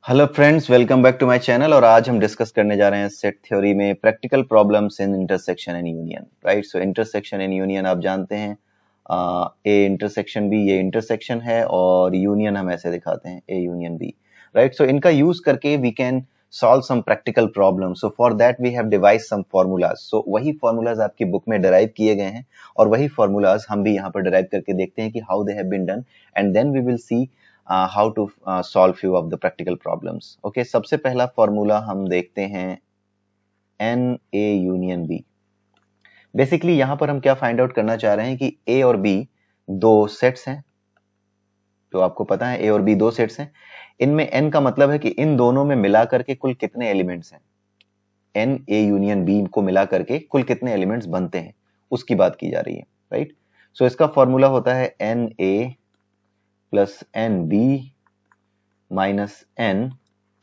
Hello friends, welcome back to my channel. और आज हम डिस्कस करने जा रहे हैं सेट थ्योरी में practical problems in intersection and union. Right, so intersection and union आप जानते हैं, ए इंटरसेक्शन बी ये इंटरसेक्शन है और यूनियन हम ऐसे दिखाते हैं A union B. Right, so इनका यूज करके we can solve some practical problem. So for that we have devise some formulas. So वही फॉर्मूलाज आपकी बुक में डिराइव किए गए हैं और वही फॉर्मूलाज हम भी यहाँ पर डिराइव करके देखते हैं कि how they have been done, and then we will see how to solve few of the practical problems. Okay, सबसे पहला फॉर्मूला हम देखते हैं N A union B. Basically यहां पर हम क्या फाइंड आउट करना चाह रहे हैं कि ए और बी दो सेट्स हैं। तो आपको पता है ए और बी दो सेट्स हैं, इनमें एन का मतलब है कि इन दोनों में मिला करके कुल कितने एलिमेंट्स हैं। एन ए यूनियन बी को मिला करके कुल कितने एलिमेंट्स बनते हैं उसकी बात की जा रही है। राइट, सो इसका फॉर्मूला होता है N A plus N B minus N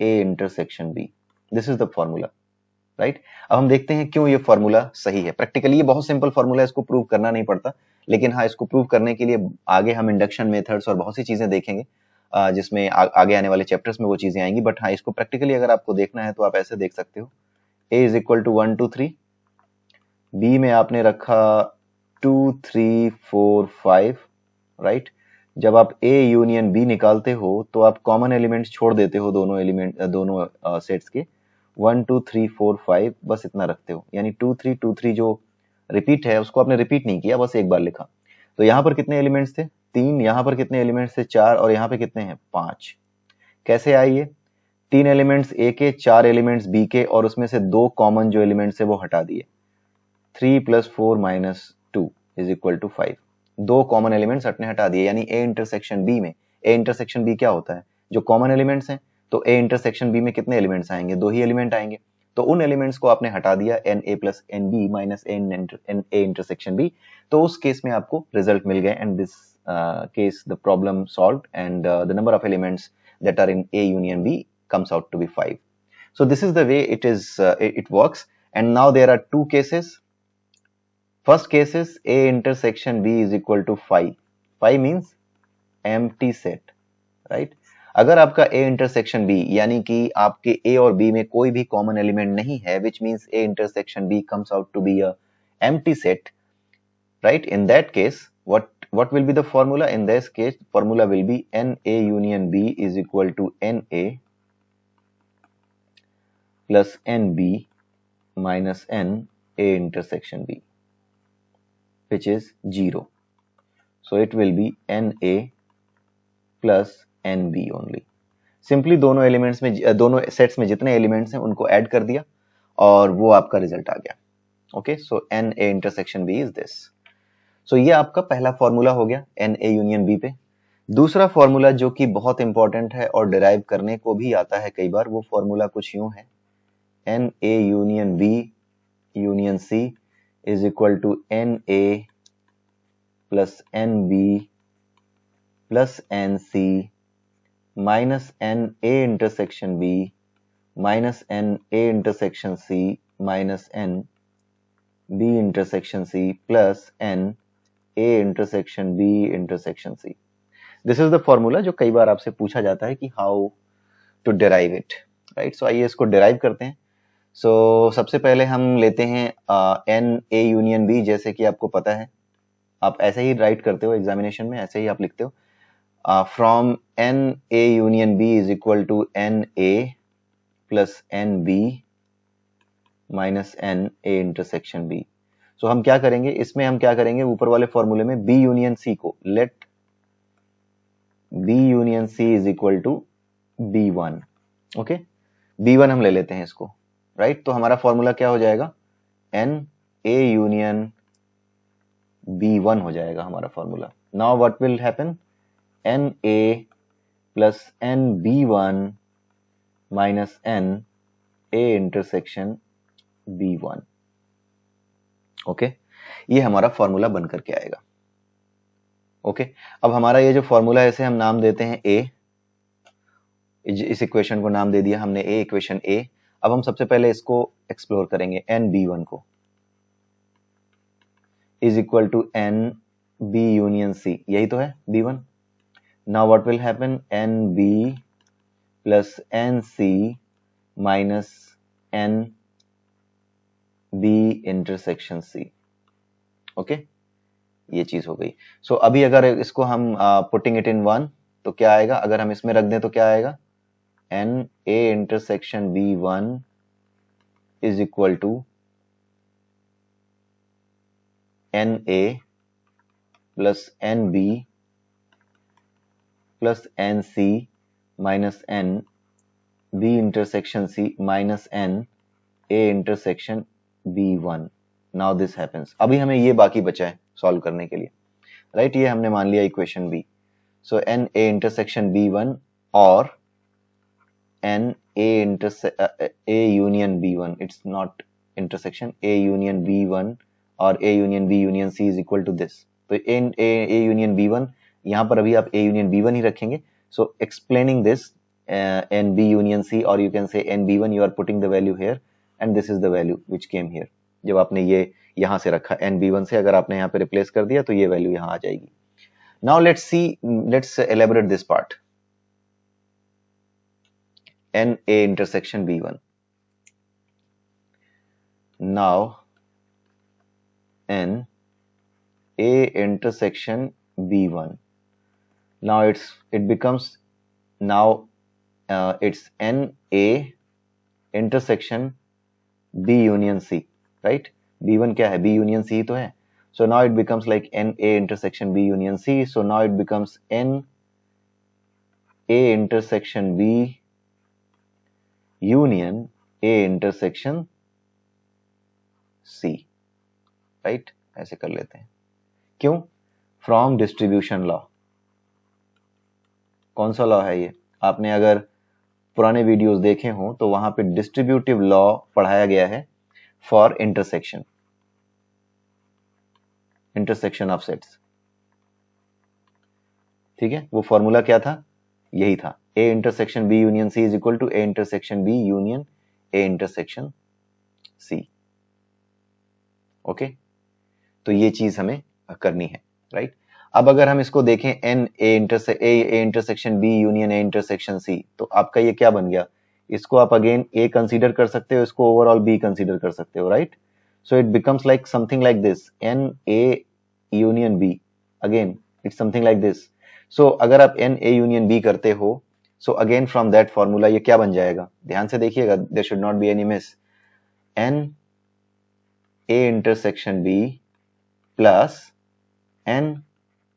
A intersection B. This is the formula. Right, अब हम देखते हैं क्यों ये फॉर्मूला सही है। प्रैक्टिकली ये बहुत सिंपल फॉर्मूला है, इसको प्रूव करना नहीं पड़ता, लेकिन हाँ, इसको प्रूव करने के लिए आगे हम इंडक्शन मेथड्स और बहुत सी चीजें देखेंगे, जिसमें आगे आने वाले चैप्टर्स में वो चीजें आएंगी। बट हाँ, इसको प्रैक्टिकली अगर आपको देखना है तो आप ऐसे देख सकते हो, ए इज इक्वल टू 1 2 3, बी में आपने रखा 2 3 4 5। राइट, जब आप ए यूनियन बी निकालते हो तो आप कॉमन एलिमेंट्स छोड़ देते हो, दोनों सेट्स के 1 2 3 4 5 बस इतना रखते हो, यानी 2 3 2 3 जो रिपीट है उसको आपने रिपीट नहीं किया, बस एक बार लिखा। तो यहाँ पर कितने एलिमेंट्स थे? 3। यहाँ पर कितने एलिमेंट्स थे? 4। और यहाँ पे कितने हैं? 5। कैसे आए ये? 3 एलिमेंट्स ए के, 4 एलिमेंट्स बी के, और उसमें से 2 कॉमन जो एलिमेंट्स है वो हटा दिए। 3 + 4 - 2 = 5। 2 कॉमन एलिमेंट्स हटा दिए, यानी ए इंटरसेक्शन बी में, ए इंटरसेक्शन बी क्या होता है? जो कॉमन एलिमेंट्स हैं। तो ए इंटरसेक्शन बी में कितने एलिमेंट्स आएंगे? 2 ही एलिमेंट आएंगे। तो उन एलिमेंट्स को आपने हटा दिया, N A plus N B minus N A intersection B. तो उस केस में आपको रिजल्ट मिल गए, and this case the problem solved, and the number of elements that are in A union B comes out to be 5. So this is the way it works. And now there are two cases. First case is A intersection B is equal to 5. 5 means empty set. Right, अगर आपका A intersection B यानी कि आपके A और B में कोई भी common element नहीं है, which means A intersection B comes out to be a empty set. Right, in that case what will be the formula? In this case formula will be NA union B is equal to NA plus NB minus NA intersection B, which is 0. So it will be NA plus NB only. Simply दोनों elements में, दोनों sets में जितने elements हैं उनको add कर दिया और वो आपका रिजल्ट आ गया। Okay, so NA intersection B is this. So ये आपका पहला फॉर्मूला हो गया NA यूनियन B पे। दूसरा फॉर्मूला जो कि बहुत इंपॉर्टेंट है और डिराइव करने को भी आता है कई बार, वो फॉर्मूला कुछ यूं है, NA union B union C is equal to NA plus NB plus NC minus NA intersection B minus NA intersection C minus NB intersection C plus NA intersection B intersection C। This is the formula जो कई बार आपसे पूछा जाता है कि how to derive it. Right, so आइए इसको डिराइव करते हैं। सो सबसे पहले हम लेते हैं NA यूनियन B। जैसे कि आपको पता है, आप ऐसे ही राइट करते हो एग्जामिनेशन में, ऐसे ही आप लिखते हो, from NA union B is equal to NA plus NB minus NA intersection B। So हम क्या करेंगे इसमें, हम क्या करेंगे, ऊपर वाले फॉर्मूले में B यूनियन C को, let B union C is equal to B1। Okay, B1 हम ले लेते हैं इसको। राइट, तो हमारा फॉर्मूला क्या हो जाएगा? NA यूनियन B1 हो जाएगा हमारा formula. Now what will happen? NA plus NB1 minus NA intersection B1। Okay, ये हमारा फॉर्मूला बन करके आएगा। ओके, अब हमारा ये जो फॉर्मूला है इसे हम नाम देते हैं A। इस इक्वेशन को नाम दे दिया हमने A, इक्वेशन A। अब हम सबसे पहले इसको एक्सप्लोर करेंगे, NB1 को is equal to NB union C, यही तो है B1। Now what will happen? NB plus N C minus N B intersection C. Okay, ये चीज हो गई। सो अभी अगर इसको हम पुटिंग इट इन वन तो क्या आएगा, अगर हम इसमें रख दें तो क्या आएगा, N A intersection B one is equal to N A plus N B plus N C minus N B intersection C minus N A intersection B one. Now this happens. अभी हमें ये बाकी बचा है सॉल्व करने के लिए, right? ये हमने मान लिया equation B. So N A intersection B one और N A union B one, it's not intersection, A union B one और A union B union C is equal to this. तो N A union B one, यहां पर अभी आप A union B one ही रखेंगे। So explaining this N B union C, और you can say N B one, you are putting the value here and this is the value which came here. जब आपने ये यहां से रखा N B one से, अगर आपने यहाँ पे रिप्लेस कर दिया तो ये वैल्यू यहाँ आ जाएगी। Now let's elaborate this part, N A intersection B one. Now N A intersection B one, now it becomes now it's n a intersection b union c, right? b1 क्या है, b union c तो है। so now it becomes like n a intersection b union c, so now it becomes n a intersection b union a intersection c, right? ऐसे कर लेते हैं। क्यों? From distribution law. कौन सा लॉ है ये? आपने अगर पुराने वीडियोस देखे हो तो वहां पे डिस्ट्रीब्यूटिव लॉ पढ़ाया गया है फॉर इंटरसेक्शन ऑफ सेट्स। ठीक है, वो फॉर्मूला क्या था? यही था, A intersection B union C is equal to A intersection B union A intersection C. Okay, तो ये चीज हमें करनी है, राइट? अब अगर हम इसको देखें N A intersection B union A intersection C, तो आपका ये क्या बन गया? इसको आप अगेन ए कंसीडर कर सकते हो, इसको ओवरऑल बी कंसीडर कर सकते हो, right? So it becomes like something like this, N A union B, again it's something like this. So अगर आप एन ए यूनियन बी करते हो, so again from that formula ये क्या बन जाएगा? ध्यान से देखिएगा, there should not be any miss. N A intersection B plus N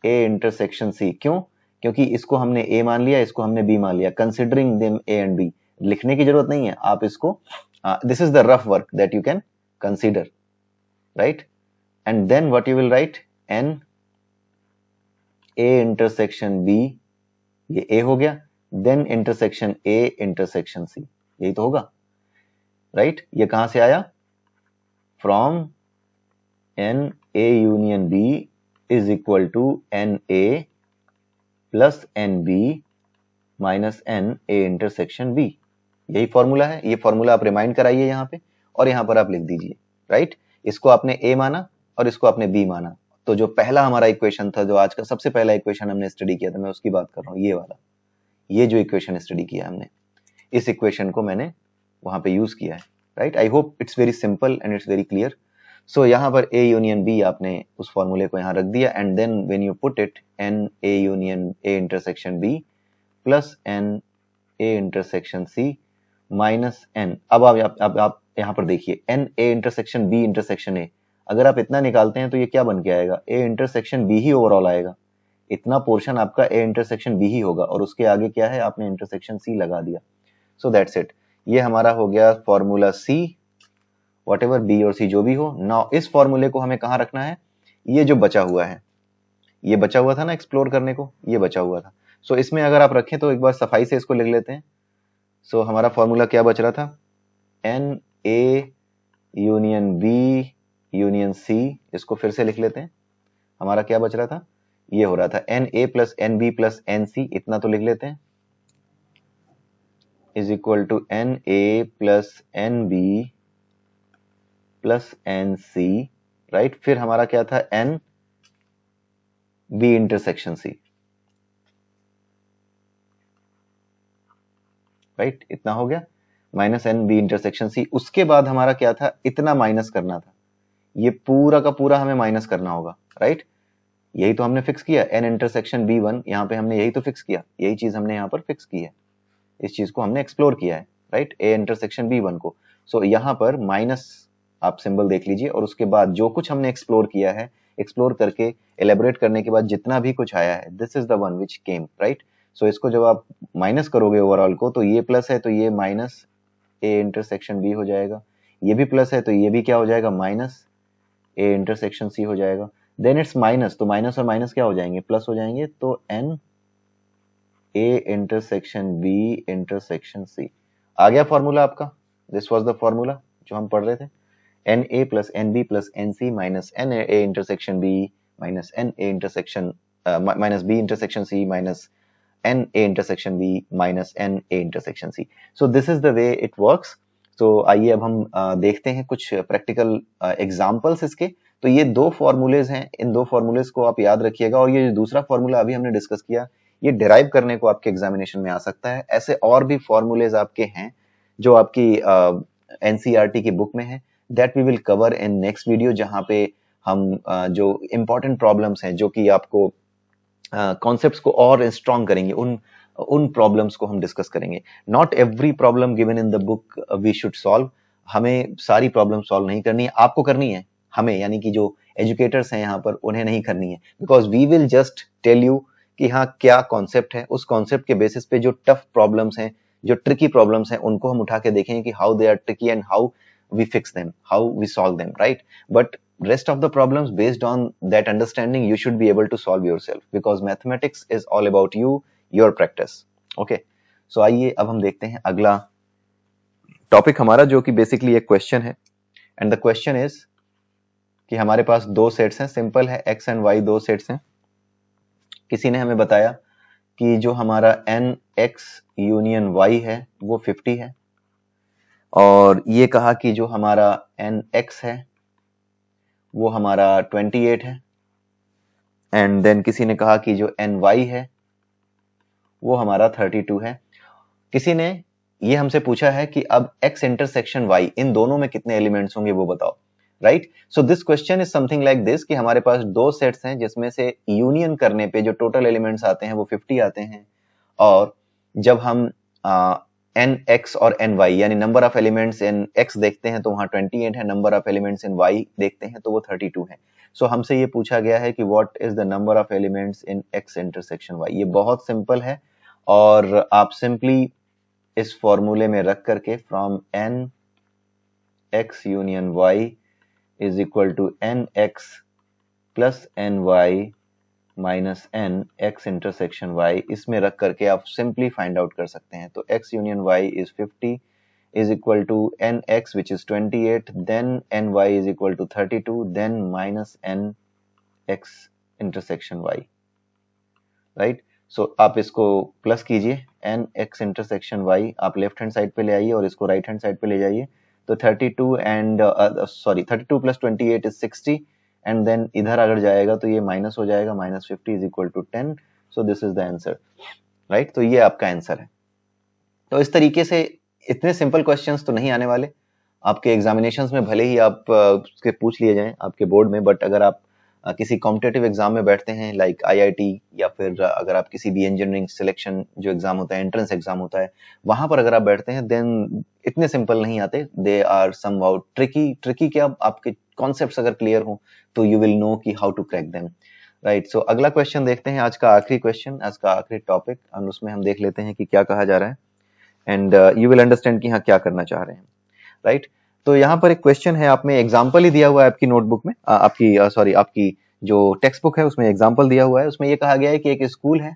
A intersection C. क्यों? क्योंकि इसको हमने ए मान लिया, इसको हमने बी मान लिया, considering them A and B. लिखने की जरूरत नहीं है, आप इसको this is the rough work that you can consider, right? And then what you will write, N A intersection B, ये ए हो गया, then intersection A intersection C, यही तो होगा, राइट? ये कहां से आया? From N A union B is equal to NA plus NB minus NA intersection B। यही फॉर्मूला है, ये फॉर्मूला आप रिमाइंड कराइए यहाँ पे और यहाँ पर आप लिख दीजिए, राइट? इसको आपने A माना और इसको आपने B माना। तो जो पहला हमारा इक्वेशन था, जो आज का सबसे पहला इक्वेशन हमने स्टडी किया था, मैं उसकी बात कर रहा हूँ, ये वाला, ये जो इक्वेशन स्टडी किया हमने, इस इक्वेशन को मैंने वहां पे यूज किया है, right? I hope it's very simple and it's very clear. So यहाँ पर ए यूनियन बी आपने उस फॉर्मूले को यहाँ रख दिया, and then when you put it, N A union A intersection B plus N A intersection C minus N. अब आप यहाँ पर देखिए, N A intersection B intersection A, अगर आप इतना निकालते हैं तो ये क्या बन के आएगा? ए इंटरसेक्शन बी ही ओवरऑल आएगा। इतना पोर्शन आपका ए इंटरसेक्शन बी ही होगा, और उसके आगे क्या है, आपने इंटरसेक्शन सी लगा दिया। सो दैट्स इट, ये हमारा हो गया फॉर्मूला सी, व्हाटएवर बी और सी जो भी हो। नाउ इस फॉर्मूले को हमें कहां रखना है? ये जो बचा हुआ है, ये बचा हुआ था ना एक्सप्लोर करने को, ये बचा हुआ था। सो इसमें अगर आप रखें तो एक बार सफाई से इसको लिख लेते हैं। सो हमारा फॉर्मूला क्या बच रहा था? N A union B union C, इसको फिर से लिख लेते हैं। हमारा क्या बच रहा था? ये हो रहा था N A plus N B plus N C, इतना तो लिख लेते हैं, is equal to N A plus N B plus N C, right? फिर हमारा क्या था? N B intersection C, right, इतना हो गया minus N B intersection C. उसके बाद हमारा क्या था, इतना माइनस करना था, ये पूरा का पूरा हमें माइनस करना होगा, राइट। यही तो हमने फिक्स किया, एन इंटरसेक्शन बी वन, यहाँ पे हमने यही तो फिक्स किया, यही चीज हमने यहाँ पर फिक्स की है, इस चीज को हमने एक्सप्लोर किया है, right, A intersection B one को। सो यहाँ पर माइनस आप सिंबल देख लीजिए, और उसके बाद जो कुछ हमने एक्सप्लोर किया है, एक्सप्लोर करके एलेबोरेट करने के बाद जितना भी कुछ आया है, this is the one which came, right. So इसको जब आप माइनस करोगे ओवरऑल को, तो ये प्लस है तो ये माइनस ए इंटरसेक्शन बी हो जाएगा, ये भी प्लस है तो ये भी क्या हो जाएगा, माइनस ए इंटरसेक्शन सी हो जाएगा। देन इट्स माइनस, तो माइनस और माइनस क्या हो जाएंगे, प्लस हो जाएंगे, तो N A intersection B intersection C आ गया फॉर्मूला आपका। दिस वाज द फॉर्मूला जो हम पढ़ रहे थे, N A plus N B plus N C minus N A intersection B minus N A intersection minus B intersection C minus N A intersection B minus N A intersection C. So this is the way it works. तो आइए अब हम देखते हैं कुछ practical examples इसके। तो ये दो फॉर्मूलेज हैं, इन दो फॉर्मूलेज को आप याद रखिएगा, और ये जो दूसरा फॉर्मूला अभी हमने डिस्कस किया, ये डिराइव करने को आपके एग्जामिनेशन में आ सकता है। ऐसे और भी फॉर्मूलेज आपके हैं जो आपकी एनसीईआरटी की बुक में है, that we will cover in next video, जहां पे हम जो इंपॉर्टेंट प्रॉब्लम्स हैं, जो कि आपको कॉन्सेप्ट्स को और स्ट्रॉन्ग करेंगे, उन उन प्रॉब्लम्स को हम डिस्कस करेंगे। Not every problem given in the book we should solve, हमें सारी प्रॉब्लम सॉल्व नहीं करनी है, आपको करनी है, हमें यानी कि जो एजुकेटर्स हैं यहाँ पर उन्हें नहीं करनी है, because we will just tell you कि हाँ क्या कॉन्सेप्ट है, उस कॉन्सेप्ट के बेसिस पे जो टफ प्रॉब्लम्स हैं, जो ट्रिकी प्रॉब्लम्स हैं, उनको हम उठा के देखेंगे कि how they are tricky and how we fix them, how we solve them, right. But rest of the problems, based on that understanding, you should be able to solve yourself, because mathematics is all about you, your practice. Okay, so आइए अब हम देखते हैं अगला topic हमारा, जो कि basically एक क्वेश्चन है, एंड द क्वेश्चन इज कि हमारे पास दो सेट्स हैं, सिंपल है, x एंड y दो सेट्स हैं। किसी ने हमें बताया कि जो हमारा n x यूनियन y है वो 50 है, और ये कहा कि जो हमारा n x है वो हमारा 28 है, एंड देन किसी ने कहा कि जो एन वाई है वो हमारा 32 है। किसी ने ये हमसे पूछा है कि अब x इंटरसेक्शन y, इन दोनों में कितने एलिमेंट्स होंगे वो बताओ, right. So this question is something like this कि हमारे पास दो सेट्स हैं जिसमें से यूनियन करने पे जो टोटल एलिमेंट्स आते हैं वो 50 आते हैं, और जब हम एन एक्स और एन वाई यानी number of elements in X देखते हैं तो वहां 28 है, number of elements in Y देखते हैं तो वो 32 है। सो हमसे ये पूछा गया है कि what is the number of elements in X intersection Y. ये बहुत सिंपल है, और आप सिंपली इस फॉर्मूले में रख करके from N X union Y is equal to N X plus N Y minus N X intersection Y, इसमें रख करके आप सिंपली फाइंड आउट कर सकते हैं। तो x union y is 50 is equal to N X which is 28, then N Y is equal to 32, then minus N X intersection y, right. So आप इसको प्लस कीजिए, एन एक्स इंटरसेक्शन y आप left hand side पे ले आइए और इसको right hand side पे ले जाइए, तो 32 and 32 plus 28 is 60, and then इधर अगर जाएगा तो ये माइनस हो जाएगा, minus 50 is equal to 10, so this is the answer, right. तो ये आपका आंसर है। तो इस तरीके से इतने सिंपल क्वेश्चंस तो नहीं आने वाले आपके एग्जामिनेशंस में, भले ही आप उसके पूछ लिए जाएं आपके बोर्ड में, बट अगर आप किसी कॉम्पिटेटिव एग्जाम में बैठते हैं लाइक आईआईटी, या फिर अगर आप किसी भी इंजीनियरिंग सिलेक्शन जो एग्जाम होता है, एंट्रेंस एग्जाम होता है, वहां पर अगर आप बैठते हैं, देन इतने सिंपल नहीं आते, they are somehow tricky. Tricky क्या, आपके कॉन्सेप्ट्स अगर क्लियर हो तो यू विल नो कि how to crack them, right. So अगला क्वेश्चन देखते हैं, आज का आखिरी क्वेश्चन, आज का आखिरी टॉपिक, और उसमें हम देख लेते हैं कि क्या कहा जा रहा है, एंड यू विल अंडरस्टैंड कि हाँ क्या करना चाह रहे हैं, राइट। तो यहाँ पर एक क्वेश्चन है, आप में एग्जाम्पल ही दिया हुआ है आपकी नोटबुक में, आपकी सॉरी आपकी जो टेक्स्ट बुक है उसमें एग्जाम्पल दिया हुआ है। उसमें ये कहा गया है कि एक स्कूल है,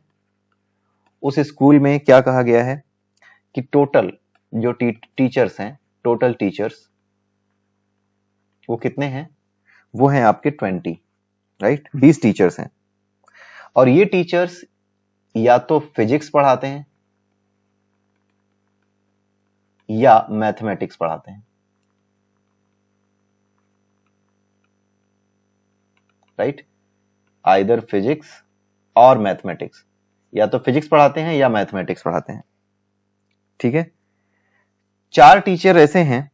उस स्कूल में क्या कहा गया है कि टोटल जो टीचर्स हैं, टोटल टीचर्स वो कितने हैं, वो हैं आपके 20, राइट, 20 टीचर्स हैं, और ये टीचर्स या तो फिजिक्स पढ़ाते हैं या मैथमेटिक्स पढ़ाते हैं, राइट, आइदर फिजिक्स और मैथमेटिक्स, या तो फिजिक्स पढ़ाते हैं या मैथमेटिक्स पढ़ाते हैं, ठीक है, 4 टीचर ऐसे हैं,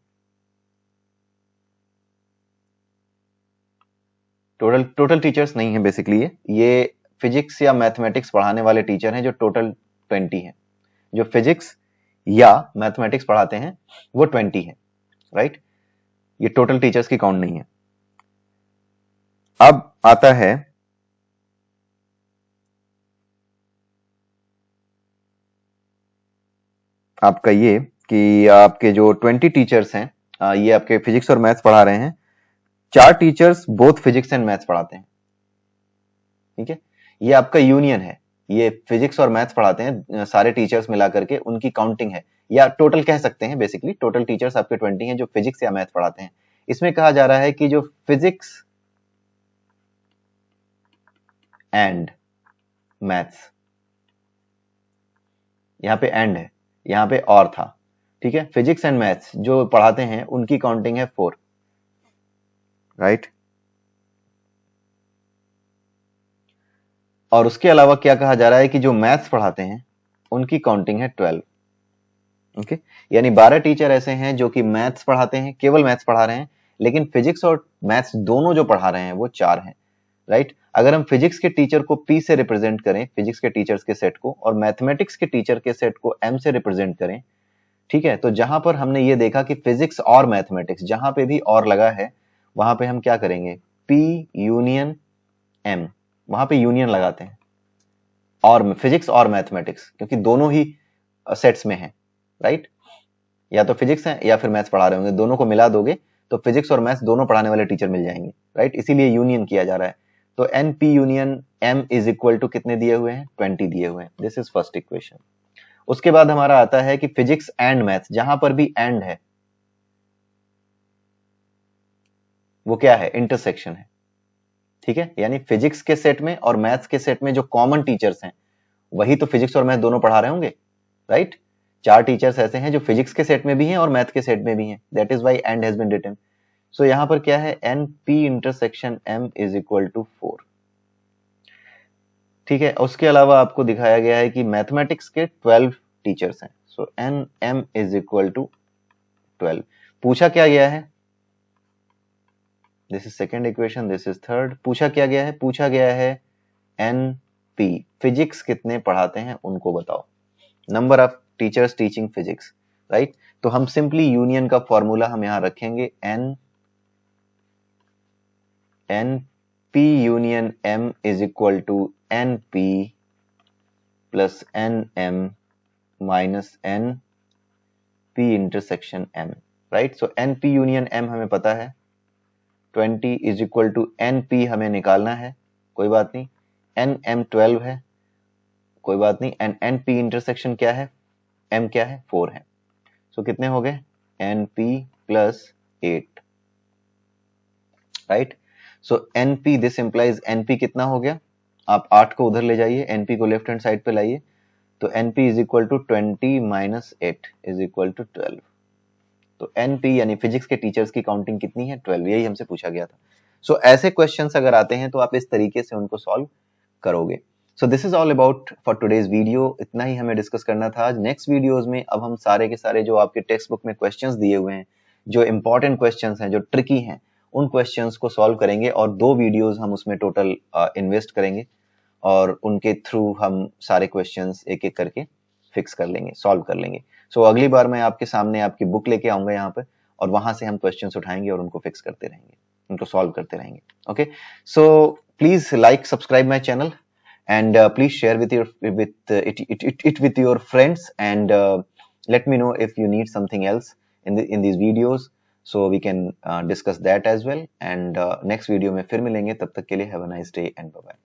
टोटल टीचर्स नहीं है बेसिकली, ये फिजिक्स या मैथमेटिक्स पढ़ाने वाले टीचर हैं जो टोटल 20 हैं, जो फिजिक्स या मैथमेटिक्स पढ़ाते हैं वो 20 है, राइट। ये टोटल टीचर्स की काउंट नहीं है। अब आता है आपका ये कि आपके जो 20 टीचर्स हैं, ये आपके फिजिक्स और मैथ्स पढ़ा रहे हैं। 4 teachers both physics and maths पढ़ाते हैं, ठीक है। ये आपका यूनियन है, ये फिजिक्स और मैथ्स पढ़ाते हैं, सारे टीचर्स मिला करके उनकी काउंटिंग है, या टोटल कह सकते हैं। बेसिकली टोटल टीचर्स आपके 20 हैं जो फिजिक्स या मैथ्स पढ़ाते हैं। इसमें कहा जा रहा है कि जो फिजिक्स एंड मैथ्स, यहाँ पे एंड है, यहाँ पे और था, ठीक है। फिजिक्स एंड मैथ्स जो पढ़ाते हैं उनकी काउंटिंग है 4, राइट। और उसके अलावा क्या कहा जा रहा है कि जो मैथ्स पढ़ाते हैं उनकी काउंटिंग है 12, ओके। यानी 12 टीचर ऐसे हैं जो कि मैथ्स पढ़ाते हैं, केवल मैथ्स पढ़ा रहे हैं, लेकिन फिजिक्स और मैथ्स दोनों जो पढ़ा रहे हैं वो 4 हैं, राइट। अगर हम फिजिक्स के टीचर को P से रिप्रेजेंट करें, फिजिक्स के टीचर्स के सेट को, और मैथमेटिक्स के टीचर के सेट को M से रिप्रेजेंट करें, ठीक है, तो जहां पर हमने ये देखा कि फिजिक्स और मैथमेटिक्स, जहां पे भी और लगा है वहां पे हम क्या करेंगे, P यूनियन M, वहां पे यूनियन लगाते हैं, और फिजिक्स और मैथमेटिक्स, क्योंकि दोनों ही सेट्स में है, राइट। या तो फिजिक्स है या फिर मैथ्स पढ़ा रहे होंगे, दोनों को मिला दोगे तो फिजिक्स और मैथ्स दोनों पढ़ाने वाले टीचर मिल जाएंगे, राइट। इसीलिए यूनियन किया जा रहा है। तो NP union M is equal to कितने दिए हुए हैं, 20 दिए हुए हैं। This is first equation. उसके बाद हमारा आता है कि फिजिक्स एंड मैथ्स, जहां पर भी एंड है वो क्या है, इंटरसेक्शन है, ठीक है। यानी फिजिक्स के सेट में और मैथ्स के सेट में जो कॉमन टीचर्स हैं वही तो फिजिक्स और मैथ दोनों पढ़ा रहे होंगे, राइट। 4 टीचर्स ऐसे हैं जो फिजिक्स के सेट में भी हैं और मैथ के सेट में भी हैं, that is why and has been written. So यहां पर क्या है, NP intersection M is equal to 4, ठीक है। उसके अलावा आपको दिखाया गया है कि मैथमेटिक्स के 12 टीचर्स हैं, सो NM इज इक्वल टू 12। पूछा क्या गया है, this is second equation, this is third. पूछा क्या गया है, पूछा गया है NP फिजिक्स कितने पढ़ाते हैं उनको बताओ, number of teachers teaching physics, right. तो हम सिंपली यूनियन का फॉर्मूला हम यहां रखेंगे, NP union M is equal to NP plus NM minus NP intersection M, right. So NP union M हमें पता है 20 इज इक्वल टू NP हमें निकालना है, कोई बात नहीं, NM 12 है, कोई बात नहीं, एंड NP इंटरसेक्शन क्या है, M क्या है, 4 है। सो कितने हो गए, NP plus 8, right. So NP, this implies NP कितना हो गया, आप 8 को उधर ले जाइए, NP को लेफ्ट हैंड साइड पे लाइए, तो NP is equal to 20 minus 8 is equal to 12। तो NP यानी फिजिक्स के टीचर्स की काउंटिंग कितनी है, 12, यही हमसे पूछा गया था। सो ऐसे क्वेश्चंस अगर आते हैं तो आप इस तरीके से उनको सॉल्व करोगे। सो this is all about for today's video, इतना ही हमें डिस्कस करना था आज। नेक्स्ट वीडियोस में अब हम सारे के सारे जो आपके टेक्स्ट बुक में क्वेश्चंस दिए हुए हैं, जो इंपॉर्टेंट क्वेश्चंस हैं, जो ट्रिकी हैं, उन क्वेश्चंस को सॉल्व करेंगे, और 2 वीडियोस हम उसमें टोटल इन्वेस्ट करेंगे, और उनके थ्रू हम सारे क्वेश्चंस एक एक करके फिक्स कर लेंगे, सॉल्व कर लेंगे। सो अगली बार मैं आपके सामने आपकी बुक लेके आऊंगा यहाँ पे, और वहां से हम क्वेश्चंस उठाएंगे और उनको फिक्स करते रहेंगे, उनको सॉल्व करते रहेंगे, okay. So please like, subscribe my channel, and please share with it with your friends, and let me know if you need something else in these videos, so we can discuss that as well, and next video में फिर मिलेंगे, तब तक के लिए have a nice day and bye bye।